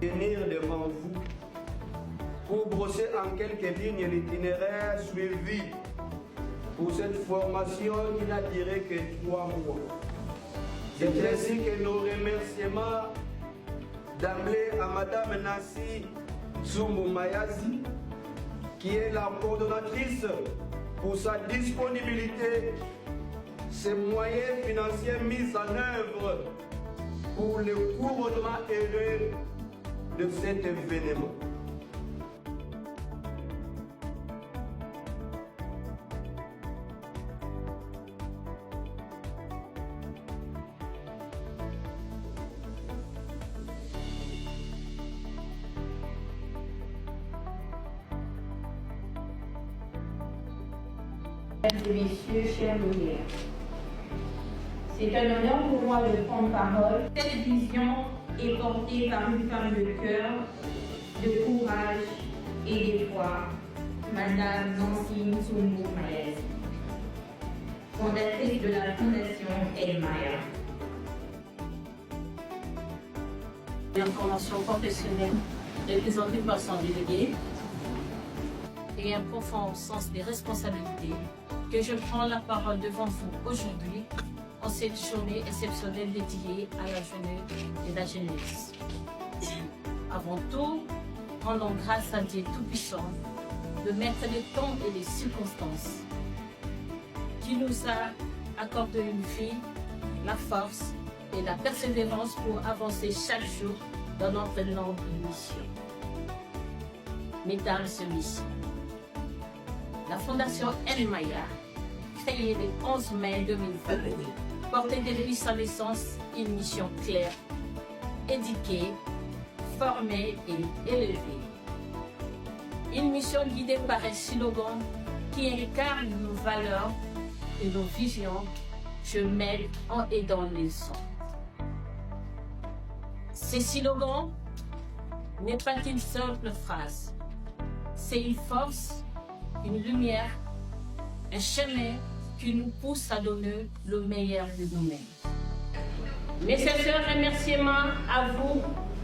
Venir devant vous pour brosser en quelques lignes l'itinéraire suivi pour cette formation qui n'a duré que 3 mois. C'est ainsi que nos remerciements d'emblée à Madame Nancy Tsumbu Mayazi, qui est la coordonnatrice, pour sa disponibilité, ses moyens financiers mis en œuvre pour le couronnement heureux de cet événement. Mesdames et messieurs, chers lauréats, c'est un honneur pour moi de prendre parole. Cette vision est portée par une femme de cœur, de courage et d'espoir, Madame Nancy Tsumbu Mayazi, fondatrice de la Fondation El Maya. Une formation professionnelle représentée par son délégué et un profond sens des responsabilités que je prends la parole devant vous aujourd'hui en cette journée exceptionnelle dédiée à la journée de la jeunesse. Avant tout, rendons grâce à Dieu Tout-Puissant de mettre le temps et les circonstances qui nous a accordé une vie, la force et la persévérance pour avancer chaque jour dans notre noble mission. Mesdames et messieurs, la Fondation El Maya, créée le 11 mai 2020, portait depuis sa naissance une mission claire, éduquer, former et élever. Une mission guidée par un slogan qui incarne nos valeurs et nos visions. Je m'aide en aidant les autres. Ce slogan n'est pas une simple phrase, c'est une force, une lumière, un chemin qui nous pousse à donner le meilleur de nous-mêmes. Mes sincères remerciements à vous,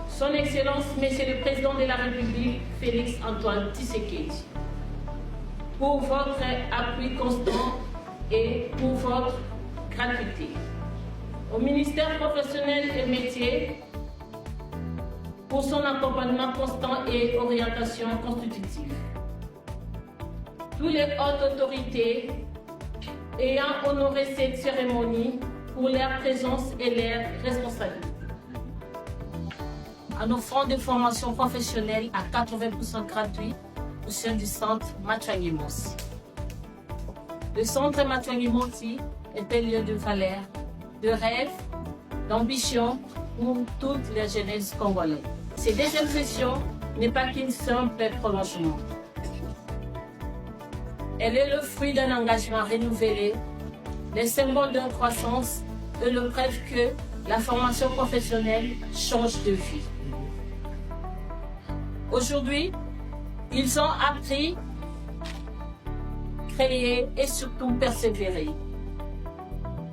Son Excellence, Monsieur le Président de la République, Félix Antoine Tshisekedi, pour votre appui constant et pour votre gratuité. Au ministère professionnel et métier, pour son accompagnement constant et orientation constitutive. Toutes les hautes autorités ayant honoré cette cérémonie pour leur présence et leur responsabilité. En offrant des formations professionnelles à 80% gratuites au sein du centre Mathuangi Mossi. Le centre Mathuangi Mossi est un lieu de valeur, de rêve, d'ambition pour toute la jeunesse congolaise. Cette deuxième session n'est pas qu'une simple prolongement. Elle est le fruit d'un engagement renouvelé, le symbole d'une croissance et le preuve que la formation professionnelle change de vie. Aujourd'hui, ils ont appris, créé et surtout persévéré.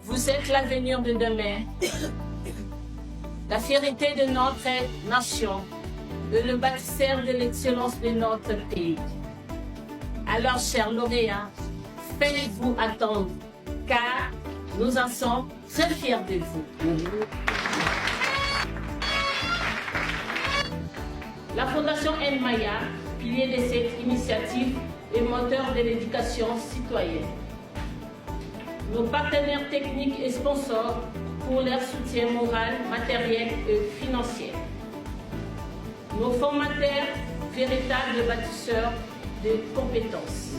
Vous êtes l'avenir de demain, la fierté de notre nation et le bâtisseur de l'excellence de notre pays. Alors, chers lauréats, faites-vous attendre, car nous en sommes très fiers de vous. La Fondation El Maya, pilier de cette initiative, est moteur de l'éducation citoyenne. Nos partenaires techniques et sponsors pour leur soutien moral, matériel et financier. Nos formateurs, véritables bâtisseurs de compétences.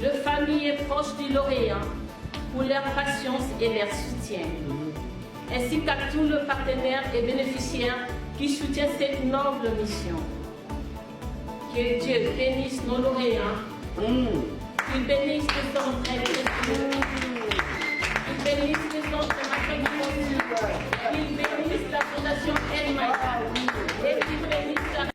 Le famille et proches du lauréat pour leur patience et leur soutien. Ainsi qu'à tous les partenaires et bénéficiaires qui soutiennent cette noble mission. Que Dieu bénisse nos lauréats, qu'il bénisse le centre, qu'il bénisse le centre Mathuangi Mossi, qu'il bénisse la Fondation El Maya et qu'il